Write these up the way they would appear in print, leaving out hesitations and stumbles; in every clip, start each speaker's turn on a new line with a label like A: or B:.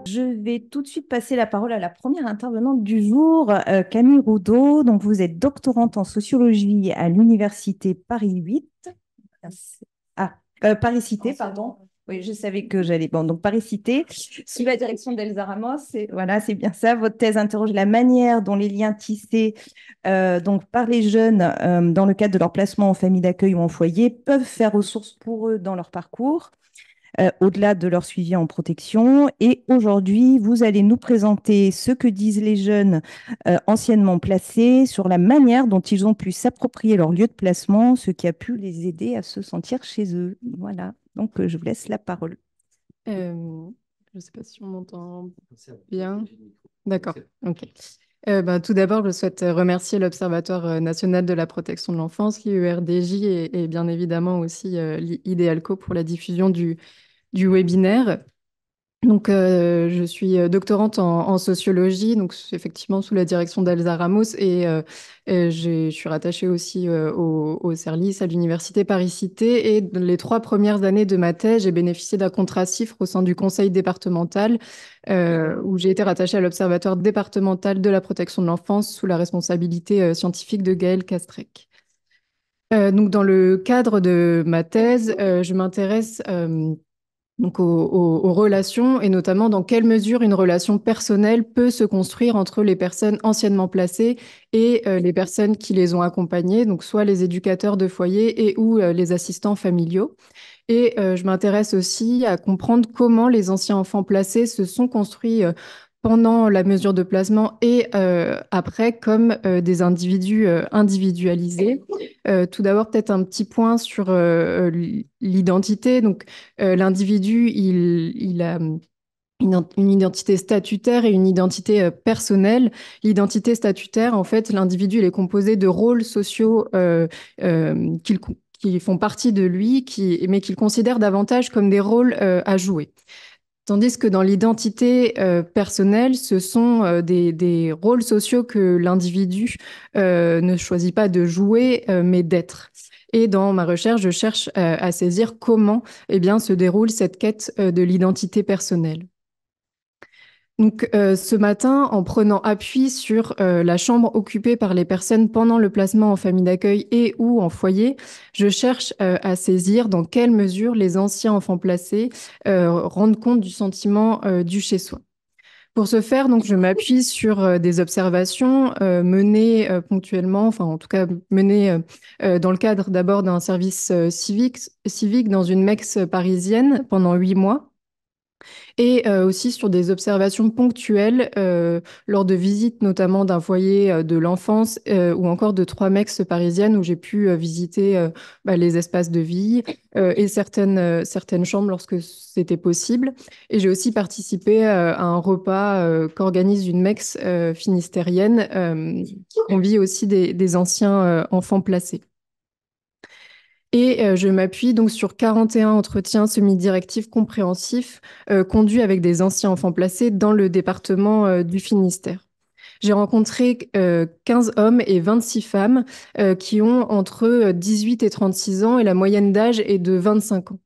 A: Je vais tout de suite passer la parole à la première intervenante du jour, Camille Roudot. Donc, vous êtes doctorante en sociologie à l'université Paris 8. Ah, Paris Cité, pardon. Oui, je savais que j'allais. Bon, donc Paris Cité, sous la direction d'Elsa Ramos. Voilà, c'est bien ça. Votre thèse interroge la manière dont les liens tissés donc par les jeunes dans le cadre de leur placement en famille d'accueil ou en foyer peuvent faire ressource pour eux dans leur parcours au-delà de leur suivi en protection. Et aujourd'hui, vous allez nous présenter ce que disent les jeunes anciennement placés sur la manière dont ils ont pu s'approprier leur lieu de placement, ce qui a pu les aider à se sentir chez eux. Voilà, donc je vous laisse la parole.
B: Je ne sais pas si on m'entend bien. D'accord, ok. Tout d'abord, je souhaite remercier l'Observatoire national de la protection de l'enfance, l'IERDJ, et bien évidemment aussi l'IDEALCO pour la diffusion du webinaire. Donc, je suis doctorante en sociologie, donc effectivement sous la direction d'Elsa Ramos, et je suis rattachée aussi au CERLIS à l'Université Paris-Cité. Et dans les 3 premières années de ma thèse, j'ai bénéficié d'un contrat CIFRE au sein du conseil départemental, où j'ai été rattachée à l'Observatoire départemental de la protection de l'enfance sous la responsabilité scientifique de Gaëlle Castrec. Donc, dans le cadre de ma thèse, je m'intéresse donc aux relations, et notamment dans quelle mesure une relation personnelle peut se construire entre les personnes anciennement placées et les personnes qui les ont accompagnées, donc soit les éducateurs de foyer et ou les assistants familiaux. Et je m'intéresse aussi à comprendre comment les anciens enfants placés se sont construits pendant la mesure de placement et après comme des individus individualisés. Tout d'abord, peut-être un petit point sur l'identité. Donc, l'individu, il a une identité statutaire et une identité personnelle. L'identité statutaire, en fait, l'individu, il est composé de rôles sociaux qui font partie de lui, mais qu'il considère davantage comme des rôles à jouer. Tandis que dans l'identité personnelle, ce sont des rôles sociaux que l'individu ne choisit pas de jouer, mais d'être. Et dans ma recherche, je cherche à saisir comment se déroule cette quête de l'identité personnelle. Donc, ce matin, en prenant appui sur la chambre occupée par les personnes pendant le placement en famille d'accueil et ou en foyer, je cherche à saisir dans quelle mesure les anciens enfants placés rendent compte du sentiment du chez-soi. Pour ce faire, donc, je m'appuie sur des observations menées ponctuellement, enfin en tout cas menées dans le cadre d'abord d'un service civique dans une MEX parisienne pendant 8 mois, et aussi sur des observations ponctuelles lors de visites notamment d'un foyer de l'enfance ou encore de 3 MEX parisiennes où j'ai pu visiter les espaces de vie et certaines chambres lorsque c'était possible. Et j'ai aussi participé à un repas qu'organise une MEX finistérienne qui convie aussi des anciens enfants placés. Et je m'appuie donc sur 41 entretiens semi-directifs compréhensifs conduits avec des anciens enfants placés dans le département du Finistère. J'ai rencontré 15 hommes et 26 femmes qui ont entre 18 et 36 ans, et la moyenne d'âge est de 25 ans.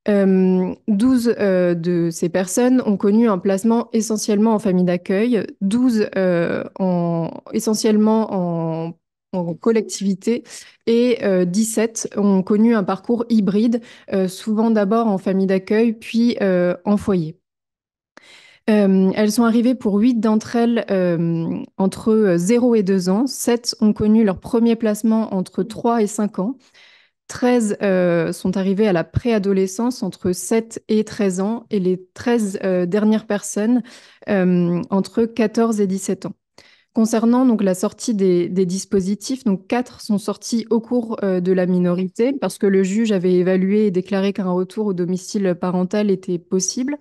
B: 12 de ces personnes ont connu un placement essentiellement en famille d'accueil, 12 essentiellement en collectivité, et 17 ont connu un parcours hybride, souvent d'abord en famille d'accueil, puis en foyer. Elles sont arrivées pour 8 d'entre elles entre 0 et 2 ans. 7 ont connu leur premier placement entre 3 et 5 ans. 13 sont arrivées à la préadolescence entre 7 et 13 ans, et les 13 dernières personnes entre 14 et 17 ans. Concernant donc la sortie des dispositifs, donc 4 sont sortis au cours de la minorité parce que le juge avait évalué et déclaré qu'un retour au domicile parental était possible.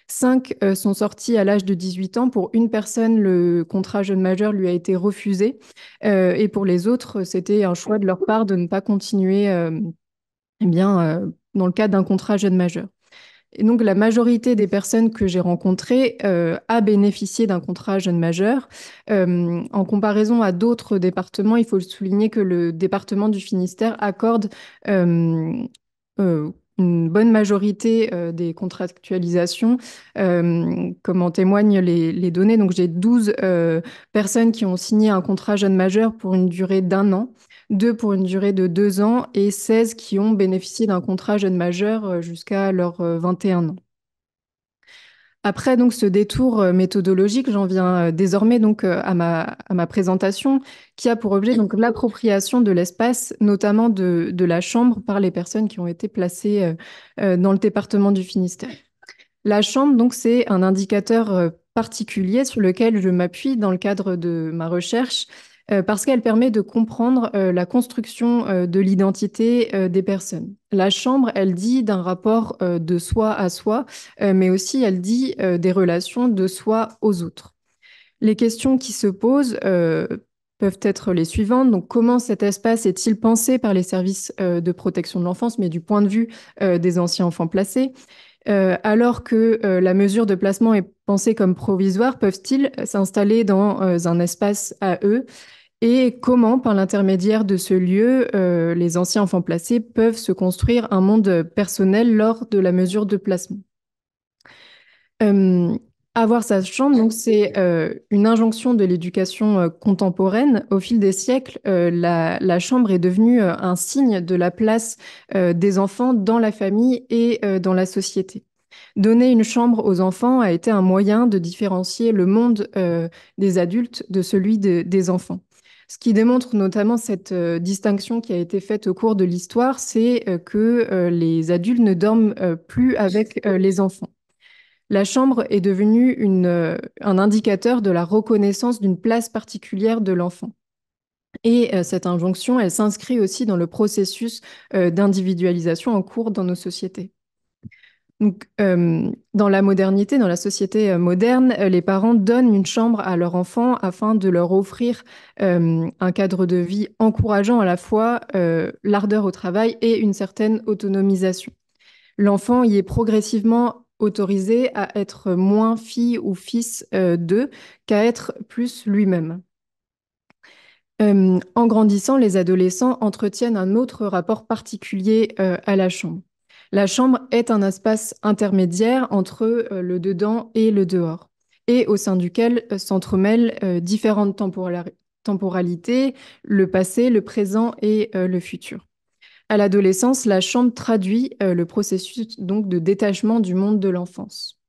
B: 5 sont sortis à l'âge de 18 ans. Pour une personne, le contrat jeune majeur lui a été refusé. Et pour les autres, c'était un choix de leur part de ne pas continuer dans le cadre d'un contrat jeune majeur. Et donc, la majorité des personnes que j'ai rencontrées a bénéficié d'un contrat jeune majeur. En comparaison à d'autres départements, il faut souligner que le département du Finistère accorde une bonne majorité des contractualisations, comme en témoignent les données. Donc, j'ai 12 personnes qui ont signé un contrat jeune majeur pour une durée d'1 an, 2 pour une durée de 2 ans et 16 qui ont bénéficié d'un contrat jeune majeur jusqu'à leurs 21 ans. Après donc ce détour méthodologique, j'en viens désormais donc à ma présentation qui a pour objet donc l'appropriation de l'espace, notamment de la chambre par les personnes qui ont été placées dans le département du Finistère. La chambre, donc, c'est un indicateur particulier sur lequel je m'appuie dans le cadre de ma recherche parce qu'elle permet de comprendre la construction de l'identité des personnes. La chambre, elle dit d'un rapport de soi à soi, mais aussi elle dit des relations de soi aux autres. Les questions qui se posent peuvent être les suivantes. Donc, comment cet espace est-il pensé par les services de protection de l'enfance, mais du point de vue des anciens enfants placés? Alors que la mesure de placement est pensée comme provisoire, peuvent-ils s'installer dans un espace à eux? Et comment, par l'intermédiaire de ce lieu, les anciens enfants placés peuvent se construire un monde personnel lors de la mesure de placement? Euh, Avoir sa chambre, donc c'est une injonction de l'éducation contemporaine. Au fil des siècles, la chambre est devenue un signe de la place des enfants dans la famille et dans la société. Donner une chambre aux enfants a été un moyen de différencier le monde des adultes de celui des enfants. Ce qui démontre notamment cette distinction qui a été faite au cours de l'histoire, c'est que les adultes ne dorment plus avec les enfants. La chambre est devenue un indicateur de la reconnaissance d'une place particulière de l'enfant. Et cette injonction, elle s'inscrit aussi dans le processus d'individualisation en cours dans nos sociétés. Donc, dans la modernité, dans la société moderne, les parents donnent une chambre à leur enfant afin de leur offrir un cadre de vie encourageant à la fois l'ardeur au travail et une certaine autonomisation. L'enfant y est progressivement autorisé à être moins fille ou fils d'eux qu'à être plus lui-même. En grandissant, les adolescents entretiennent un autre rapport particulier à la chambre. La chambre est un espace intermédiaire entre le dedans et le dehors, et au sein duquel s'entremêlent différentes temporalités, le passé, le présent et le futur. À l'adolescence, la chambre traduit le processus donc de détachement du monde de l'enfance.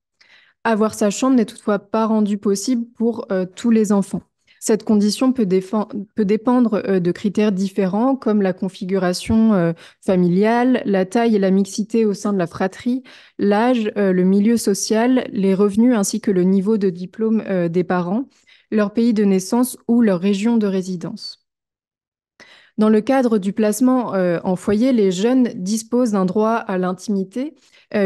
B: Avoir sa chambre n'est toutefois pas rendu possible pour tous les enfants. Cette condition peut dépendre de critères différents comme la configuration familiale, la taille et la mixité au sein de la fratrie, l'âge, le milieu social, les revenus ainsi que le niveau de diplôme des parents, leur pays de naissance ou leur région de résidence. Dans le cadre du placement en foyer, les jeunes disposent d'un droit à l'intimité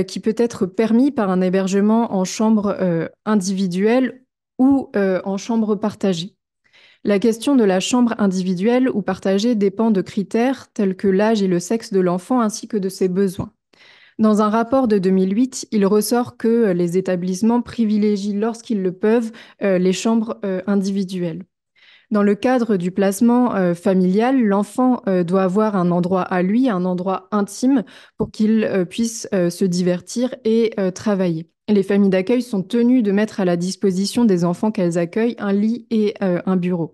B: qui peut être permis par un hébergement en chambre individuelle ou en chambre partagée. La question de la chambre individuelle ou partagée dépend de critères tels que l'âge et le sexe de l'enfant ainsi que de ses besoins. Dans un rapport de 2008, il ressort que les établissements privilégient lorsqu'ils le peuvent les chambres individuelles. Dans le cadre du placement familial, l'enfant doit avoir un endroit à lui, un endroit intime pour qu'il puisse se divertir et travailler. Les familles d'accueil sont tenues de mettre à la disposition des enfants qu'elles accueillent un lit et un bureau.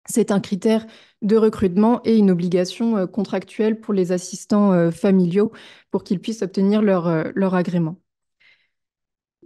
B: C'est un critère de recrutement et une obligation contractuelle pour les assistants familiaux pour qu'ils puissent obtenir leur agrément.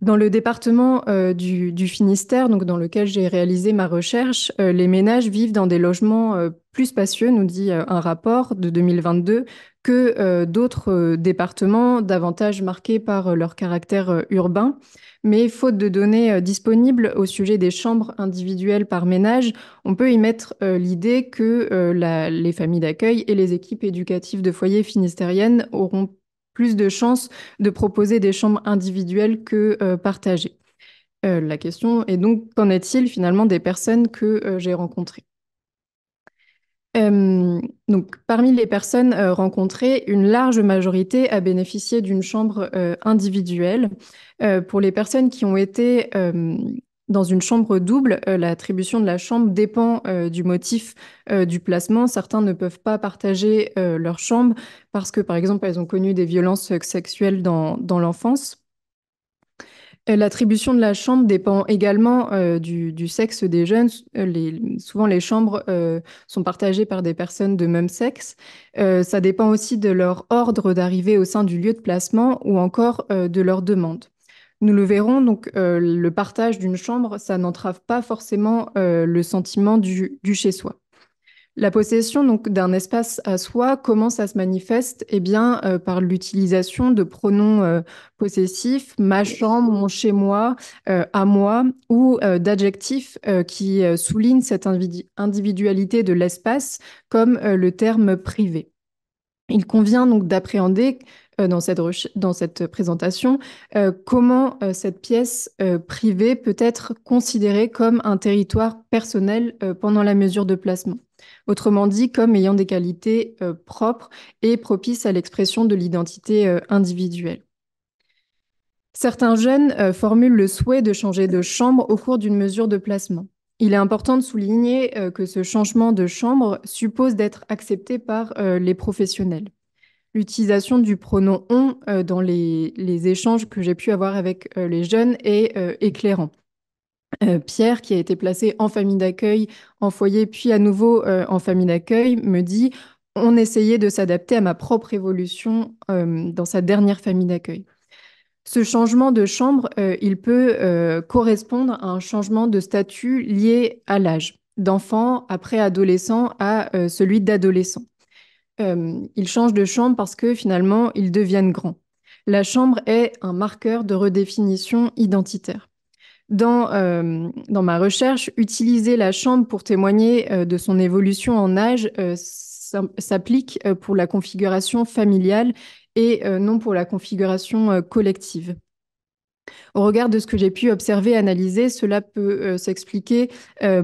B: Dans le département du Finistère, donc dans lequel j'ai réalisé ma recherche, les ménages vivent dans des logements plus spacieux, nous dit un rapport de 2022, que d'autres départements davantage marqués par leur caractère urbain. Mais faute de données disponibles au sujet des chambres individuelles par ménage, on peut y mettre l'idée que les familles d'accueil et les équipes éducatives de foyers finistériennes auront plus de chances de proposer des chambres individuelles que partagées. La question est donc, qu'en est-il finalement des personnes que j'ai rencontrées? Donc, parmi les personnes rencontrées, une large majorité a bénéficié d'une chambre individuelle. Pour les personnes qui ont été dans une chambre double, l'attribution de la chambre dépend du motif du placement. Certains ne peuvent pas partager leur chambre parce que, par exemple, elles ont connu des violences sexuelles dans l'enfance. L'attribution de la chambre dépend également du sexe des jeunes. Souvent, les chambres sont partagées par des personnes de même sexe. Ça dépend aussi de leur ordre d'arrivée au sein du lieu de placement ou encore de leur demande. Nous le verrons, donc le partage d'une chambre, ça n'entrave pas forcément le sentiment du chez-soi. La possession donc d'un espace à soi, comment ça se manifeste? Eh bien, par l'utilisation de pronoms possessifs, ma chambre, mon chez-moi, à moi, ou d'adjectifs qui soulignent cette individualité de l'espace, comme le terme privé. Il convient donc d'appréhender dans cette présentation comment cette pièce privée peut être considérée comme un territoire personnel pendant la mesure de placement. Autrement dit, comme ayant des qualités propres et propices à l'expression de l'identité individuelle. Certains jeunes formulent le souhait de changer de chambre au cours d'une mesure de placement. Il est important de souligner que ce changement de chambre suppose d'être accepté par les professionnels. L'utilisation du pronom on dans les échanges que j'ai pu avoir avec les jeunes est éclairant. Pierre, qui a été placé en famille d'accueil, en foyer, puis à nouveau en famille d'accueil, me dit on essayait de s'adapter à ma propre évolution dans sa dernière famille d'accueil. Ce changement de chambre, il peut correspondre à un changement de statut lié à l'âge, d'enfant après adolescent à celui d'adolescent. Ils changent de chambre parce que finalement, ils deviennent grands. La chambre est un marqueur de redéfinition identitaire. Dans ma recherche, utiliser la chambre pour témoigner de son évolution en âge s'applique pour la configuration familiale et non pour la configuration collective. Au regard de ce que j'ai pu observer et analyser, cela peut s'expliquer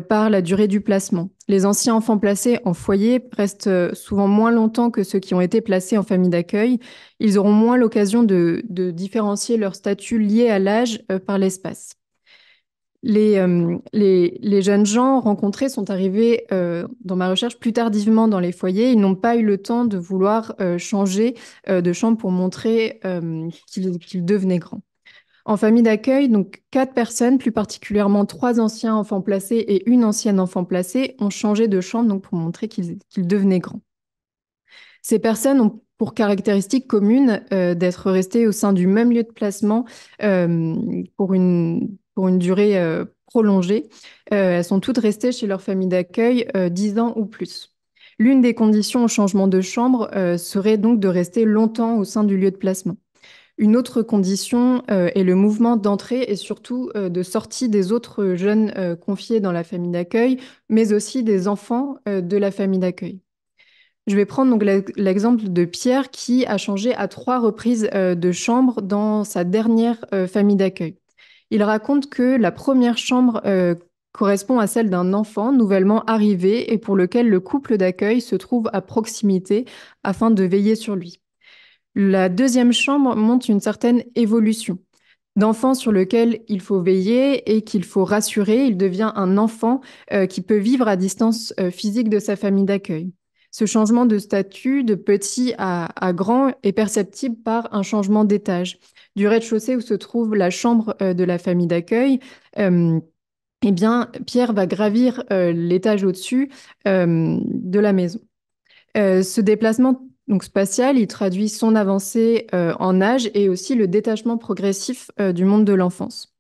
B: par la durée du placement. Les anciens enfants placés en foyer restent souvent moins longtemps que ceux qui ont été placés en famille d'accueil. Ils auront moins l'occasion de différencier leur statut lié à l'âge par l'espace. Les jeunes gens rencontrés sont arrivés dans ma recherche plus tardivement dans les foyers. Ils n'ont pas eu le temps de vouloir changer de chambre pour montrer qu'ils devenaient grands. En famille d'accueil, donc 4 personnes, plus particulièrement 3 anciens enfants placés et une ancienne enfant placée, ont changé de chambre donc pour montrer qu'ils devenaient grands. Ces personnes ont pour caractéristique commune d'être restées au sein du même lieu de placement pour une durée prolongée. Elles sont toutes restées chez leur famille d'accueil 10 ans ou plus. L'une des conditions au changement de chambre serait donc de rester longtemps au sein du lieu de placement. Une autre condition est le mouvement d'entrée et surtout de sortie des autres jeunes confiés dans la famille d'accueil, mais aussi des enfants de la famille d'accueil. Je vais prendre donc l'exemple de Pierre qui a changé à 3 reprises de chambre dans sa dernière famille d'accueil. Il raconte que la première chambre correspond à celle d'un enfant nouvellement arrivé et pour lequel le couple d'accueil se trouve à proximité afin de veiller sur lui. La deuxième chambre montre une certaine évolution. D'enfant sur lequel il faut veiller et qu'il faut rassurer, il devient un enfant qui peut vivre à distance physique de sa famille d'accueil. Ce changement de statut de petit à grand est perceptible par un changement d'étage. Du rez-de-chaussée où se trouve la chambre de la famille d'accueil, eh bien, Pierre va gravir l'étage au-dessus de la maison. Ce déplacement donc, spatial, il traduit son avancée en âge et aussi le détachement progressif du monde de l'enfance.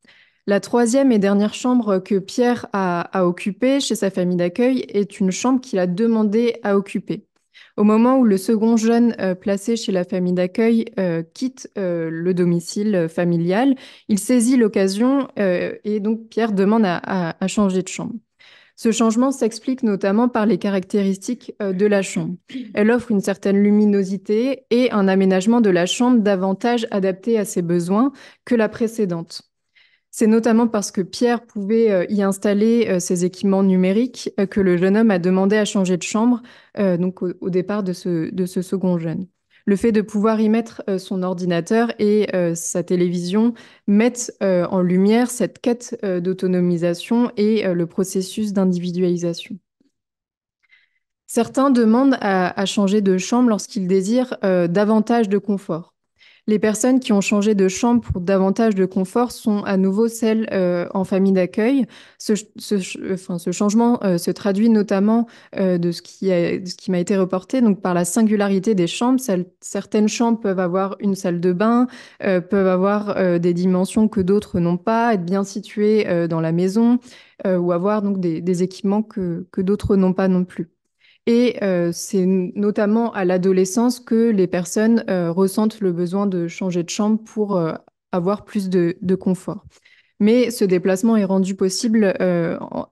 B: La troisième et dernière chambre que Pierre a occupée chez sa famille d'accueil est une chambre qu'il a demandé à occuper. Au moment où le second jeune placé chez la famille d'accueil quitte le domicile familial, il saisit l'occasion et donc Pierre demande à changer de chambre. Ce changement s'explique notamment par les caractéristiques de la chambre. Elle offre une certaine luminosité et un aménagement de la chambre davantage adapté à ses besoins que la précédente. C'est notamment parce que Pierre pouvait y installer ses équipements numériques que le jeune homme a demandé à changer de chambre, donc au départ de ce second jeune. Le fait de pouvoir y mettre son ordinateur et sa télévision mettent en lumière cette quête d'autonomisation et le processus d'individualisation. Certains demandent à changer de chambre lorsqu'ils désirent davantage de confort. Les personnes qui ont changé de chambre pour davantage de confort sont à nouveau celles en famille d'accueil. Ce changement se traduit notamment de ce qui m'a été reporté donc par la singularité des chambres. Certaines chambres peuvent avoir une salle de bain, peuvent avoir des dimensions que d'autres n'ont pas, être bien situées dans la maison ou avoir donc des équipements que d'autres n'ont pas non plus. Et c'est notamment à l'adolescence que les personnes ressentent le besoin de changer de chambre pour avoir plus de confort. Mais ce déplacement est rendu possible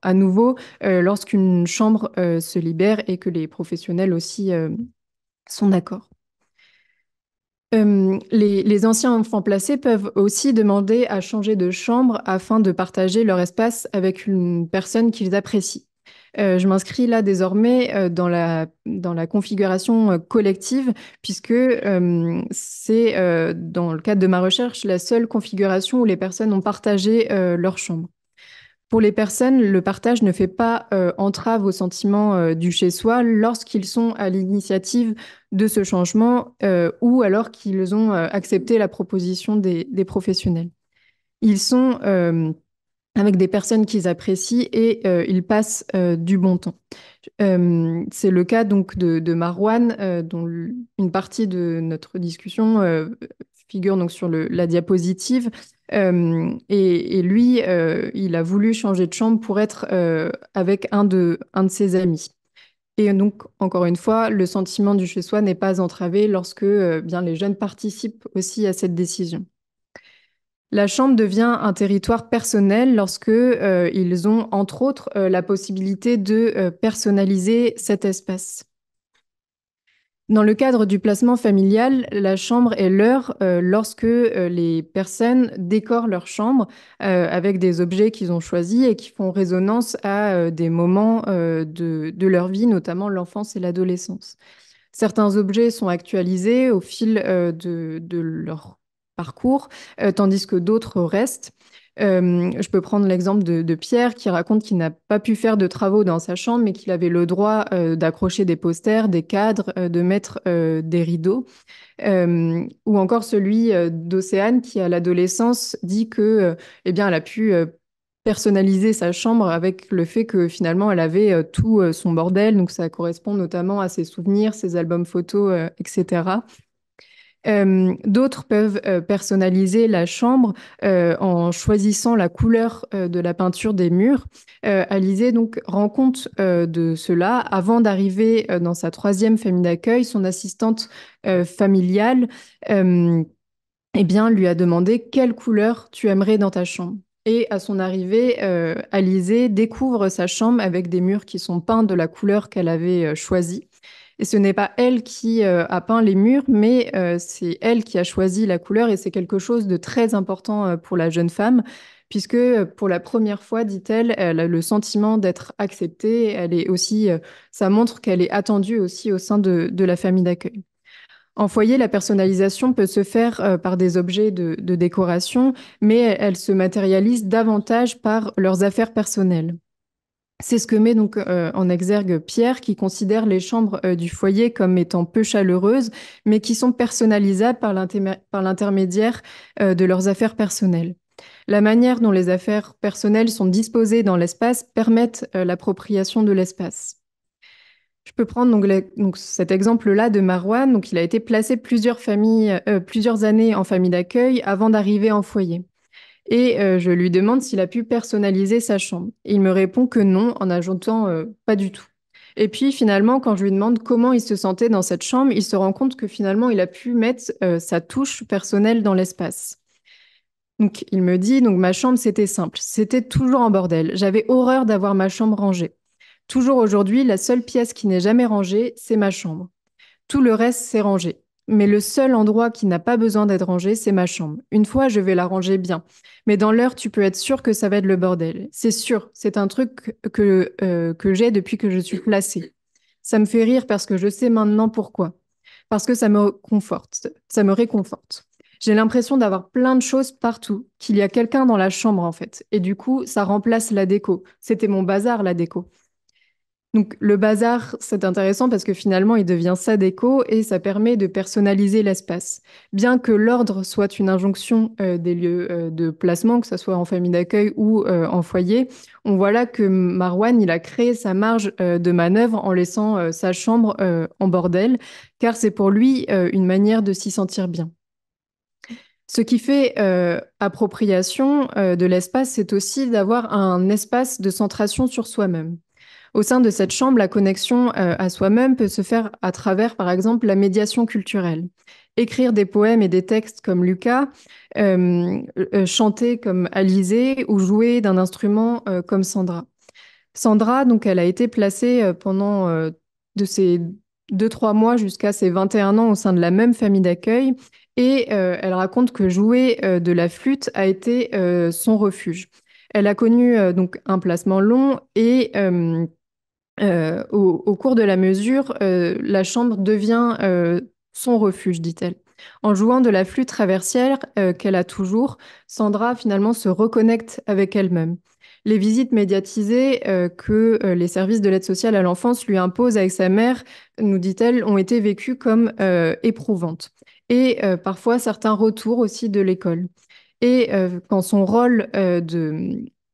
B: à nouveau lorsqu'une chambre se libère et que les professionnels aussi sont d'accord. Les anciens enfants placés peuvent aussi demander à changer de chambre afin de partager leur espace avec une personne qu'ils apprécient. Je m'inscris là désormais dans la configuration collective, puisque c'est dans le cadre de ma recherche la seule configuration où les personnes ont partagé leur chambre. Pour les personnes, le partage ne fait pas entrave au sentiment du chez-soi lorsqu'ils sont à l'initiative de ce changement ou alors qu'ils ont accepté la proposition des professionnels. Ils sont avec des personnes qu'ils apprécient et ils passent du bon temps. C'est le cas donc de Marwan, dont une partie de notre discussion figure donc sur la diapositive. Et lui, il a voulu changer de chambre pour être avec un de ses amis. Et donc, encore une fois, le sentiment du chez-soi n'est pas entravé lorsque bien les jeunes participent aussi à cette décision. La chambre devient un territoire personnel lorsque ils ont, entre autres, la possibilité de personnaliser cet espace. Dans le cadre du placement familial, la chambre est leur lorsque les personnes décorent leur chambre avec des objets qu'ils ont choisis et qui font résonance à des moments de leur vie, notamment l'enfance et l'adolescence. Certains objets sont actualisés au fil de leur parcours, tandis que d'autres restent. Je peux prendre l'exemple de Pierre qui raconte qu'il n'a pas pu faire de travaux dans sa chambre, mais qu'il avait le droit d'accrocher des posters, des cadres, de mettre des rideaux. Ou encore celui d'Océane qui, à l'adolescence, dit que, eh bien, elle a pu personnaliser sa chambre avec le fait que finalement elle avait tout son bordel, donc ça correspond notamment à ses souvenirs, ses albums photos, etc. D'autres peuvent personnaliser la chambre en choisissant la couleur de la peinture des murs. Alizée donc rend compte de cela avant d'arriver dans sa troisième famille d'accueil. Son assistante familiale eh bien, lui a demandé quelle couleur tu aimerais dans ta chambre. Et à son arrivée, Alizée découvre sa chambre avec des murs qui sont peints de la couleur qu'elle avait choisie. Et ce n'est pas elle qui a peint les murs, mais c'est elle qui a choisi la couleur et c'est quelque chose de très important pour la jeune femme, puisque pour la première fois, dit-elle, elle a le sentiment d'être acceptée. Elle est aussi, ça montre qu'elle est attendue aussi au sein de la famille d'accueil. En foyer, la personnalisation peut se faire par des objets de décoration, mais elle se matérialise davantage par leurs affaires personnelles. C'est ce que met donc en exergue Pierre, qui considère les chambres du foyer comme étant peu chaleureuses, mais qui sont personnalisables par l'intermédiaire de leurs affaires personnelles. La manière dont les affaires personnelles sont disposées dans l'espace permettent l'appropriation de l'espace. Je peux prendre donc cet exemple-là de Marwan. Donc, il a été placé plusieurs années en famille d'accueil avant d'arriver en foyer. Et je lui demande s'il a pu personnaliser sa chambre. Et il me répond que non, en ajoutant pas du tout. Et puis finalement, quand je lui demande comment il se sentait dans cette chambre, il se rend compte que finalement, il a pu mettre sa touche personnelle dans l'espace. Donc il me dit, donc ma chambre, c'était simple. C'était toujours en bordel. J'avais horreur d'avoir ma chambre rangée. Toujours aujourd'hui, la seule pièce qui n'est jamais rangée, c'est ma chambre. Tout le reste, c'est rangé. mais le seul endroit qui n'a pas besoin d'être rangé, c'est ma chambre. Une fois, je vais la ranger bien. Mais dans l'heure, tu peux être sûr que ça va être le bordel. C'est sûr, c'est un truc que j'ai depuis que je suis placée. Ça me fait rire parce que je sais maintenant pourquoi. Parce que ça me conforte, ça me réconforte. J'ai l'impression d'avoir plein de choses partout, qu'il y a quelqu'un dans la chambre en fait. Et du coup, ça remplace la déco. C'était mon bazar, la déco. Donc le bazar, c'est intéressant parce que finalement, il devient sa déco et ça permet de personnaliser l'espace. Bien que l'ordre soit une injonction des lieux de placement, que ce soit en famille d'accueil ou en foyer, on voit là que Marwan, il a créé sa marge de manœuvre en laissant sa chambre en bordel, car c'est pour lui une manière de s'y sentir bien. Ce qui fait appropriation de l'espace, c'est aussi d'avoir un espace de centration sur soi-même. Au sein de cette chambre, la connexion à soi-même peut se faire à travers, par exemple, la médiation culturelle. Écrire des poèmes et des textes comme Lucas, chanter comme Alizée ou jouer d'un instrument comme Sandra. Sandra, donc, elle a été placée pendant de ses 2-3 mois jusqu'à ses 21 ans au sein de la même famille d'accueil et elle raconte que jouer de la flûte a été son refuge. Elle a connu donc un placement long et au cours de la mesure, la chambre devient son refuge, dit-elle. En jouant de la flûte traversière qu'elle a toujours, Sandra finalement se reconnecte avec elle-même. Les visites médiatisées que les services de l'aide sociale à l'enfance lui imposent avec sa mère, nous dit-elle, ont été vécues comme éprouvantes. Et parfois certains retours aussi de l'école. Et quand son rôle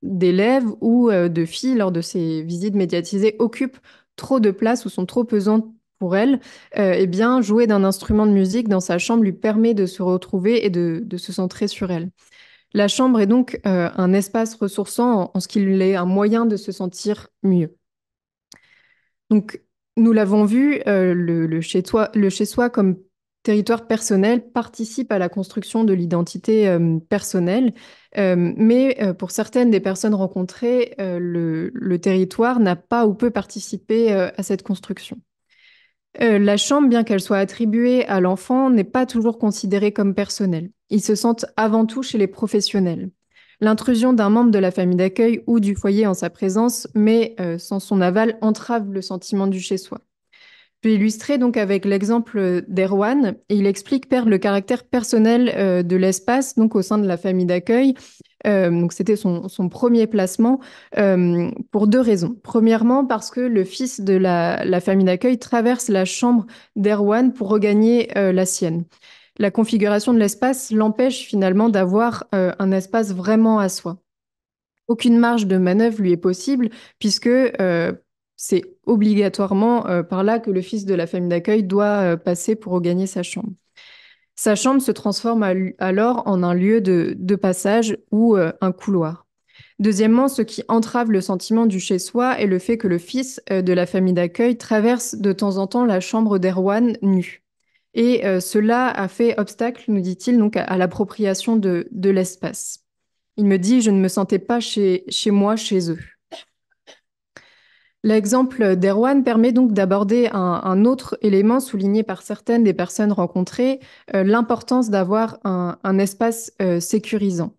B: d'élève ou de fille lors de ces visites médiatisées occupe trop de place ou sont trop pesantes pour elle, eh bien, jouer d'un instrument de musique dans sa chambre lui permet de se retrouver et de se centrer sur elle. La chambre est donc un espace ressourçant en ce qu'il est un moyen de se sentir mieux. Donc, nous l'avons vu, le chez-soi comme territoire personnel participe à la construction de l'identité personnelle, mais pour certaines des personnes rencontrées, le territoire n'a pas ou peu participé à cette construction. La chambre, bien qu'elle soit attribuée à l'enfant, n'est pas toujours considérée comme personnelle. Ils se sentent avant tout chez les professionnels. L'intrusion d'un membre de la famille d'accueil ou du foyer en sa présence, mais sans son aval, entrave le sentiment du chez-soi. Je vais illustrer donc avec l'exemple d'Erwan. Il explique perdre le caractère personnel de l'espace donc au sein de la famille d'accueil. Donc c'était son premier placement pour deux raisons. Premièrement, parce que le fils de la famille d'accueil traverse la chambre d'Erwan pour regagner la sienne. La configuration de l'espace l'empêche finalement d'avoir un espace vraiment à soi. Aucune marge de manœuvre lui est possible puisque c'est obligatoirement par là que le fils de la famille d'accueil doit passer pour regagner sa chambre. Sa chambre se transforme alors en un lieu de passage ou un couloir. Deuxièmement, ce qui entrave le sentiment du chez-soi est le fait que le fils de la famille d'accueil traverse de temps en temps la chambre d'Erwan nu. Et cela a fait obstacle, nous dit-il, donc à l'appropriation de l'espace. Il me dit, je ne me sentais pas chez moi, chez eux. L'exemple d'Erwan permet donc d'aborder un autre élément souligné par certaines des personnes rencontrées, l'importance d'avoir un espace sécurisant.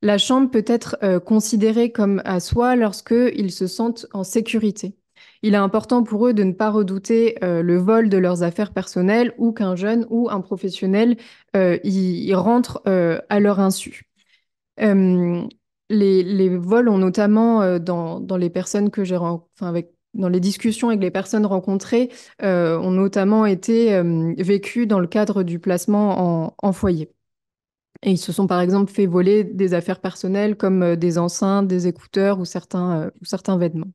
B: La chambre peut être considérée comme à soi lorsqu'ils se sentent en sécurité. Il est important pour eux de ne pas redouter le vol de leurs affaires personnelles ou qu'un jeune ou un professionnel y rentre à leur insu. Euh, les vols ont notamment, dans les personnes que dans les discussions avec les personnes rencontrées, ont notamment été vécus dans le cadre du placement en foyer. Et ils se sont par exemple fait voler des affaires personnelles comme des enceintes, des écouteurs ou certains vêtements.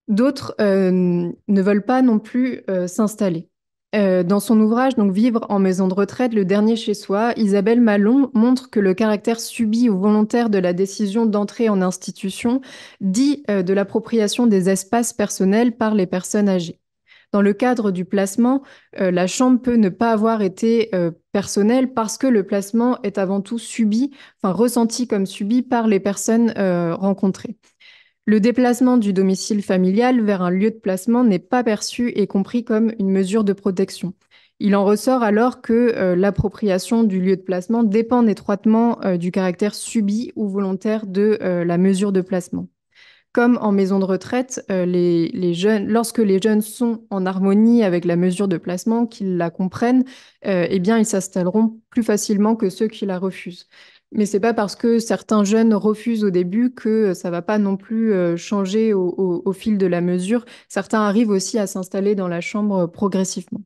B: D'autres ne veulent pas non plus s'installer. Dans son ouvrage donc Vivre en maison de retraite, le dernier chez soi, Isabelle Malon montre que le caractère subi ou volontaire de la décision d'entrer en institution dit de l'appropriation des espaces personnels par les personnes âgées. Dans le cadre du placement, la chambre peut ne pas avoir été personnelle parce que le placement est avant tout subi, enfin ressenti comme subi par les personnes rencontrées. Le déplacement du domicile familial vers un lieu de placement n'est pas perçu et compris comme une mesure de protection. Il en ressort alors que l'appropriation du lieu de placement dépend étroitement du caractère subi ou volontaire de la mesure de placement. Comme en maison de retraite, les jeunes, lorsque les jeunes sont en harmonie avec la mesure de placement, qu'ils la comprennent, eh bien, ils s'installeront plus facilement que ceux qui la refusent. Mais c'est pas parce que certains jeunes refusent au début que ça va pas non plus changer au fil de la mesure. Certains arrivent aussi à s'installer dans la chambre progressivement.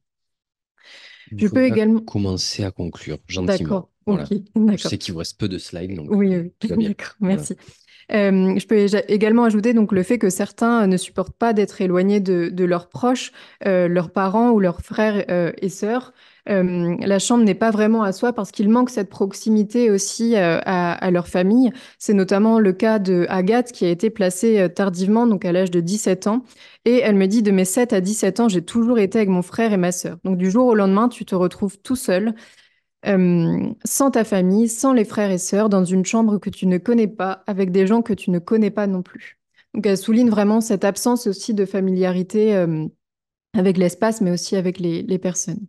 C: Il
B: Je peux
C: faudra
B: également...
C: commencer à conclure gentiment.
B: D'accord,
C: Voilà.
B: ok,
C: Je
B: d'accord.
C: sais qu'il vous reste peu de slides, donc
B: Oui, oui,
C: tout va bien.
B: d'accord,
C: Voilà.
B: merci. Je peux également ajouter donc le fait que certains ne supportent pas d'être éloignés de leurs proches, leurs parents ou leurs frères et sœurs. La chambre n'est pas vraiment à soi parce qu'il manque cette proximité aussi à leur famille. C'est notamment le cas de Agathe qui a été placée tardivement, donc à l'âge de 17 ans. Et elle me dit, de mes 7 à 17 ans, j'ai toujours été avec mon frère et ma sœur. Donc du jour au lendemain, tu te retrouves tout seul sans ta famille, sans les frères et sœurs, dans une chambre que tu ne connais pas, avec des gens que tu ne connais pas non plus. Donc elle souligne vraiment cette absence aussi de familiarité avec l'espace, mais aussi avec les personnes.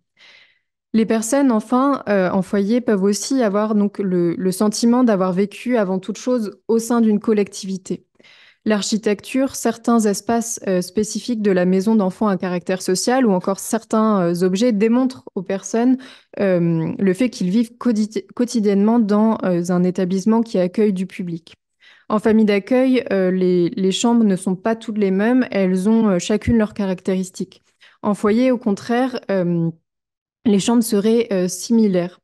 B: Les personnes, enfin, en foyer, peuvent aussi avoir donc le sentiment d'avoir vécu avant toute chose au sein d'une collectivité. L'architecture, certains espaces spécifiques de la maison d'enfants à caractère social ou encore certains objets démontrent aux personnes le fait qu'ils vivent quotidiennement dans un établissement qui accueille du public. En famille d'accueil, les chambres ne sont pas toutes les mêmes, elles ont chacune leurs caractéristiques. En foyer, au contraire, les chambres seraient similaires.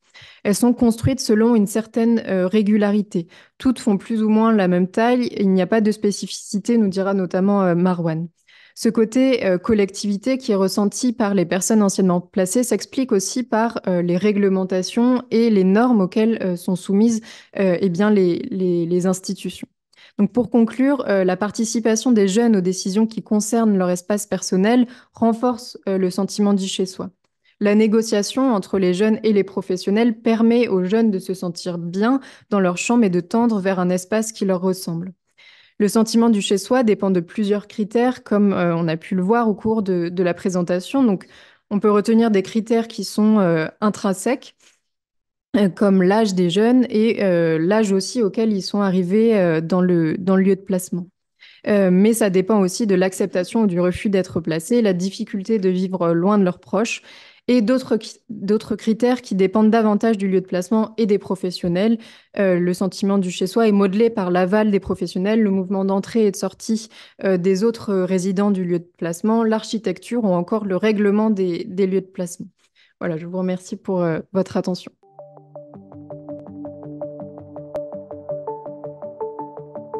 B: Elles sont construites selon une certaine régularité. Toutes font plus ou moins la même taille. Il n'y a pas de spécificité, nous dira notamment Marwan. Ce côté collectivité qui est ressenti par les personnes anciennement placées s'explique aussi par les réglementations et les normes auxquelles sont soumises eh bien, les institutions. Donc pour conclure, la participation des jeunes aux décisions qui concernent leur espace personnel renforce le sentiment du chez-soi. La négociation entre les jeunes et les professionnels permet aux jeunes de se sentir bien dans leur chambre et de tendre vers un espace qui leur ressemble. Le sentiment du chez-soi dépend de plusieurs critères, comme on a pu le voir au cours de la présentation. Donc, on peut retenir des critères qui sont intrinsèques, comme l'âge des jeunes et l'âge aussi auquel ils sont arrivés dans le lieu de placement. Mais ça dépend aussi de l'acceptation ou du refus d'être placé, la difficulté de vivre loin de leurs proches et d'autres critères qui dépendent davantage du lieu de placement et des professionnels. Le sentiment du chez-soi est modelé par l'aval des professionnels, le mouvement d'entrée et de sortie des autres résidents du lieu de placement, l'architecture ou encore le règlement des lieux de placement. Voilà, je vous remercie pour votre attention.